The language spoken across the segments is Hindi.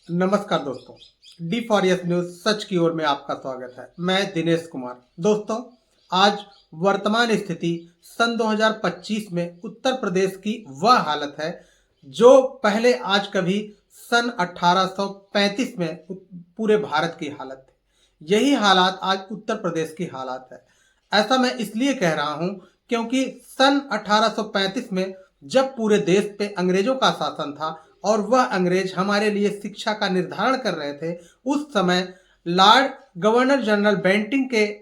नमस्कार दोस्तों, डी फॉर यस न्यूज सच की ओर में आपका स्वागत है। मैं दिनेश कुमार। दोस्तों, आज वर्तमान स्थिति सन 2025 में उत्तर प्रदेश की वह हालत है जो पहले आज कभी सन 1835 में पूरे भारत की हालत थी। यही हालात आज उत्तर प्रदेश की हालत है। ऐसा मैं इसलिए कह रहा हूं क्योंकि सन 1835 में जब पूरे देश पे अंग्रेजों का शासन था और वह अंग्रेज हमारे लिए शिक्षा का निर्धारण कर रहे थे, उस समय लॉर्ड गवर्नर जनरल बेंटिंग के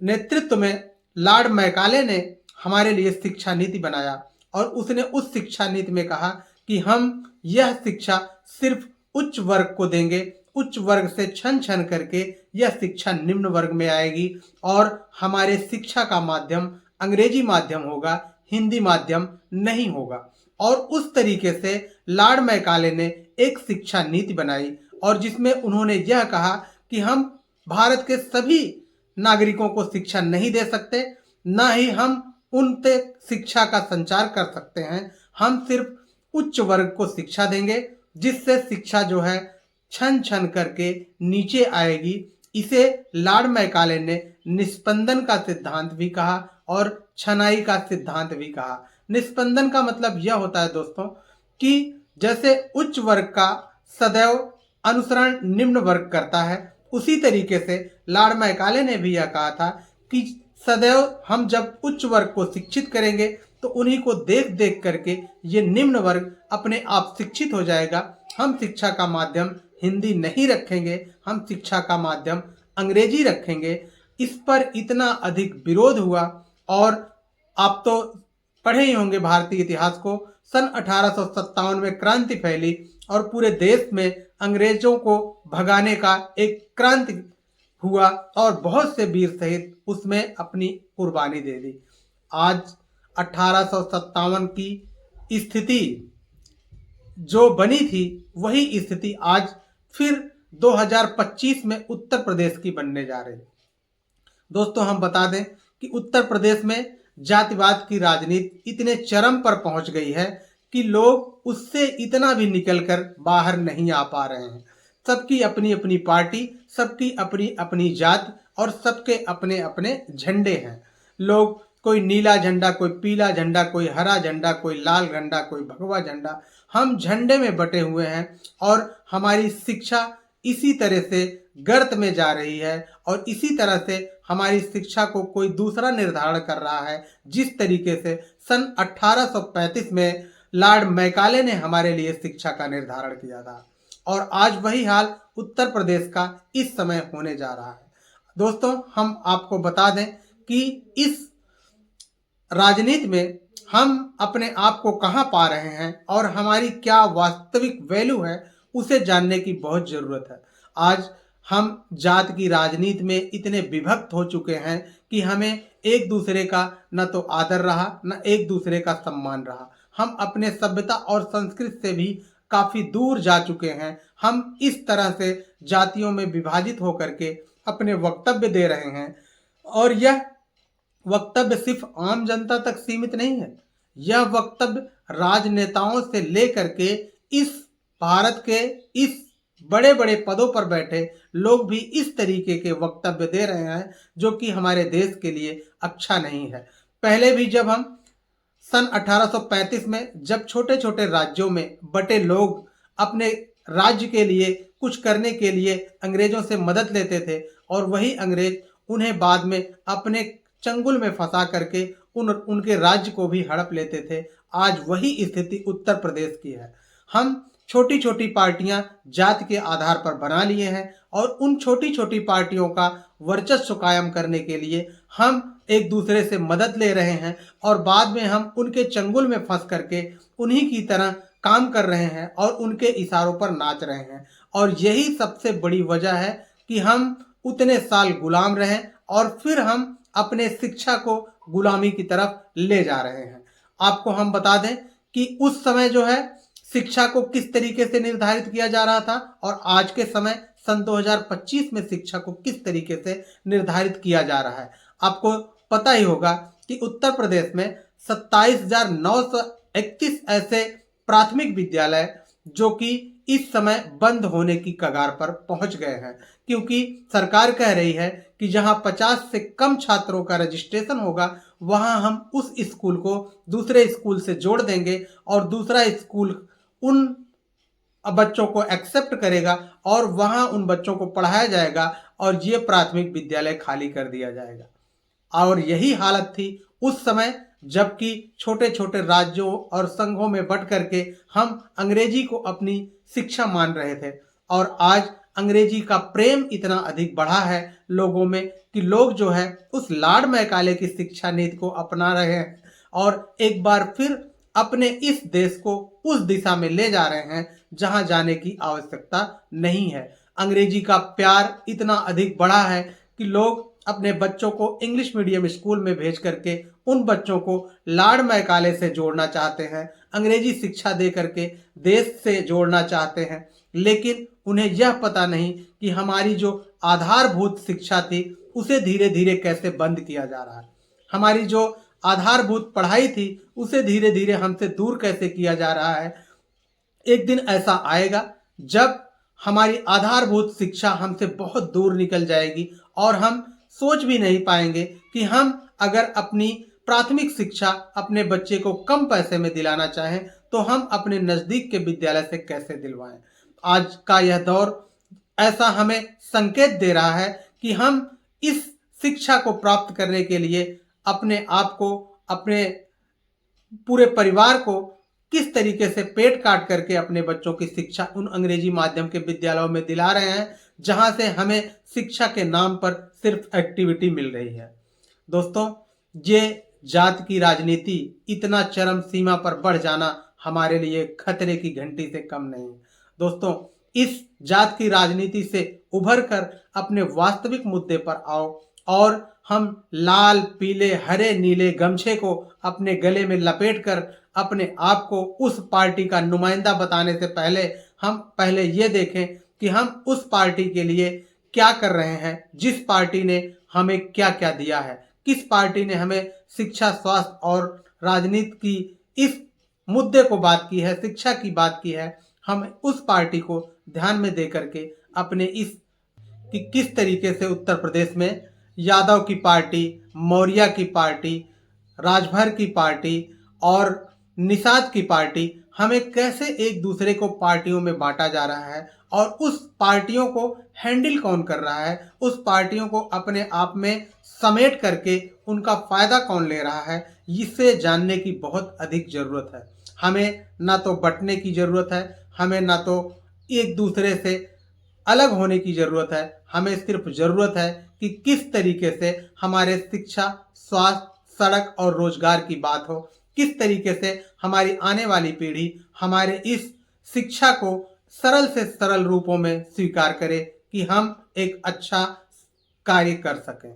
नेतृत्व में लॉर्ड मैकाले ने हमारे लिए शिक्षा नीति बनाया और उसने उस शिक्षा नीति में कहा कि हम यह शिक्षा सिर्फ उच्च वर्ग को देंगे। उच्च वर्ग से छन छन करके यह शिक्षा निम्न वर्ग में आएगी और हमारे शिक्षा का माध्यम अंग्रेजी माध्यम होगा, हिंदी माध्यम नहीं होगा। और उस तरीके से लॉर्ड मैकाले ने एक शिक्षा नीति बनाई और जिसमें उन्होंने यह कहा कि हम भारत के सभी नागरिकों को शिक्षा नहीं दे सकते, ना ही हम उन तक शिक्षा का संचार कर सकते हैं। हम सिर्फ उच्च वर्ग को शिक्षा देंगे जिससे शिक्षा जो है छन छन करके नीचे आएगी। इसे लॉर्ड मैकाले ने निस्पंदन का सिद्धांत भी कहा और छनाई का सिद्धांत भी कहा। निस्पंदन का मतलब यह होता है दोस्तों कि जैसे उच्च वर्ग का सदैव अनुसरण निम्न वर्ग करता है, उसी तरीके से लॉर्ड मैकाले ने भी यह कहा था कि सदैव हम जब उच्च वर्ग को शिक्षित करेंगे तो उन्हीं को देख देख करके ये निम्न वर्ग अपने आप शिक्षित हो जाएगा। हम शिक्षा का माध्यम हिंदी नहीं रखेंगे, हम शिक्षा का माध्यम अंग्रेजी रखेंगे। इस पर इतना अधिक विरोध हुआ और आप तो पढ़े ही होंगे भारतीय इतिहास को। सन 1857 में क्रांति फैली और पूरे देश में अंग्रेजों को भगाने का एक क्रांति हुआ और बहुत से वीर शहीद उसमें अपनी कुर्बानी दे दी। आज 1857 की स्थिति जो बनी थी वही स्थिति आज फिर 2025 में उत्तर प्रदेश की बनने जा रही है। दोस्तों, हम बता दें कि उत्तर प्रदेश में जातिवाद की राजनीति इतने चरम पर पहुंच गई है कि लोग उससे इतना भी निकलकर बाहर नहीं आ पा रहे हैं। सबकी अपनी अपनी पार्टी, सबकी अपनी अपनी जात और सबके अपने अपने झंडे हैं। लोग कोई नीला झंडा, कोई पीला झंडा, कोई हरा झंडा, कोई लाल झंडा, कोई भगवा झंडा, हम झंडे में बटे हुए हैं और हमारी शिक्षा इसी तरह से गर्त में जा रही है और इसी तरह से हमारी शिक्षा को कोई दूसरा निर्धारण कर रहा है, जिस तरीके से सन 1835 में लॉर्ड मैकाले ने हमारे लिए शिक्षा का निर्धारण किया था। और आज वही हाल उत्तर प्रदेश का इस समय होने जा रहा है। दोस्तों, हम आपको बता दें कि इस राजनीति में हम अपने आप को कहाँ पा रहे हैं और हमारी क्या वास्तविक वैल्यू है, उसे जानने की बहुत ज़रूरत है। आज हम जात की राजनीति में इतने विभक्त हो चुके हैं कि हमें एक दूसरे का न तो आदर रहा, न एक दूसरे का सम्मान रहा। हम अपने सभ्यता और संस्कृति से भी काफ़ी दूर जा चुके हैं। हम इस तरह से जातियों में विभाजित होकर के अपने वक्तव्य दे रहे हैं और यह वक्तव्य सिर्फ आम जनता तक सीमित नहीं है। यह वक्तव्य राजनेताओं से लेकर के इस भारत के इस बड़े बड़े पदों पर बैठे लोग भी इस तरीके के वक्तव्य दे रहे हैं जो कि हमारे देश के लिए अच्छा नहीं है। पहले भी जब हम सन 1835 में जब छोटे छोटे राज्यों में बटे लोग अपने राज्य के लिए कुछ करने के लिए अंग्रेजों से मदद लेते थे और वही अंग्रेज उन्हें बाद में अपने चंगुल में फंसा करके उनके राज्य को भी हड़प लेते थे। आज वही स्थिति उत्तर प्रदेश की है। हम छोटी छोटी पार्टियां जात के आधार पर बना लिए हैं और उन छोटी छोटी पार्टियों का वर्चस्व कायम करने के लिए हम एक दूसरे से मदद ले रहे हैं और बाद में हम उनके चंगुल में फंस करके उन्हीं की तरह काम कर रहे हैं और उनके इशारों पर नाच रहे हैं। और यही सबसे बड़ी वजह है कि हम उतने साल गुलाम रहे और फिर हम अपने शिक्षा को गुलामी की तरफ ले जा रहे हैं। आपको हम बता दें कि उस समय जो है शिक्षा को किस तरीके से निर्धारित किया जा रहा था और आज के समय सन 2025 में शिक्षा को किस तरीके से निर्धारित किया जा रहा है। आपको पता ही होगा कि उत्तर प्रदेश में 27,931 ऐसे प्राथमिक विद्यालय जो कि इस समय बंद होने की कगार पर पहुंच गए हैं, क्योंकि सरकार कह रही है कि जहां 50 से कम छात्रों का रजिस्ट्रेशन होगा वहां हम उस स्कूल को दूसरे स्कूल से जोड़ देंगे और दूसरा स्कूल उन बच्चों को एक्सेप्ट करेगा और वहां उन बच्चों को पढ़ाया जाएगा और ये प्राथमिक विद्यालय खाली कर दिया जाएगा। और यही हालत थी उस समय, जबकि छोटे छोटे राज्यों और संघों में बंट करके हम अंग्रेजी को अपनी शिक्षा मान रहे थे। और आज अंग्रेजी का प्रेम इतना अधिक बढ़ा है लोगों में कि लोग जो है उस लॉर्ड मैकाले की शिक्षा नीति को अपना रहे हैं और एक बार फिर अपने इस देश को उस दिशा में ले जा रहे हैं जहां जाने की आवश्यकता नहीं है। अंग्रेजी का प्यार इतना अधिक बढ़ा है कि लोग अपने बच्चों को इंग्लिश मीडियम स्कूल में भेज करके उन बच्चों को लॉर्ड मैकाले से जोड़ना चाहते हैं, अंग्रेजी शिक्षा दे करके देश से जोड़ना चाहते हैं। लेकिन उन्हें यह पता नहीं कि हमारी जो आधारभूत शिक्षा थी उसे धीरे धीरे कैसे बंद किया जा रहा है, हमारी जो आधारभूत पढ़ाई थी उसे धीरे धीरे हमसे दूर कैसे किया जा रहा है। एक दिन ऐसा आएगा जब हमारी आधारभूत शिक्षा हमसे बहुत दूर निकल जाएगी और हम सोच भी नहीं पाएंगे कि हम अगर अपनी प्राथमिक शिक्षा अपने बच्चे को कम पैसे में दिलाना चाहें तो हम अपने नज़दीक के विद्यालय से कैसे दिलवाएं। आज का यह दौर ऐसा हमें संकेत दे रहा है कि हम इस शिक्षा को प्राप्त करने के लिए अपने आप को, अपने पूरे परिवार को किस तरीके से पेट काट करके अपने बच्चों की शिक्षा उन अंग्रेजी माध्यम के विद्यालयों में दिला रहे हैं जहां से हमें शिक्षा के नाम पर सिर्फ एक्टिविटी मिल रही है। दोस्तों, ये जात की राजनीति इतना चरम सीमा पर बढ़ जाना हमारे लिए खतरे की घंटी से कम नहीं है। दोस्तों, इस जात की राजनीति से उभर कर अपने वास्तविक मुद्दे पर आओ और हम लाल पीले हरे नीले गमछे को अपने गले में लपेट कर अपने आप को उस पार्टी का नुमाइंदा बताने से पहले हम पहले ये देखें कि हम उस पार्टी के लिए क्या कर रहे हैं, जिस पार्टी ने हमें क्या क्या दिया है, किस पार्टी ने हमें शिक्षा, स्वास्थ्य और राजनीति की इस मुद्दे को बात की है, शिक्षा की बात की है। हम उस पार्टी को ध्यान में दे करके अपने इस कि किस तरीके से उत्तर प्रदेश में यादव की पार्टी, मौर्य की पार्टी, राजभर की पार्टी और निषाद की पार्टी, हमें कैसे एक दूसरे को पार्टियों में बांटा जा रहा है और उस पार्टियों को हैंडल कौन कर रहा है, उस पार्टियों को अपने आप में समेट करके उनका फायदा कौन ले रहा है, इसे जानने की बहुत अधिक ज़रूरत है। हमें ना तो बंटने की ज़रूरत है, हमें ना तो एक दूसरे से अलग होने की ज़रूरत है। हमें सिर्फ ज़रूरत है कि किस तरीके से हमारे शिक्षा, स्वास्थ्य, सड़क और रोजगार की बात हो, किस तरीके से हमारी आने वाली पीढ़ी हमारे इस शिक्षा को सरल से सरल रूपों में स्वीकार करे कि हम एक अच्छा कार्य कर सकें।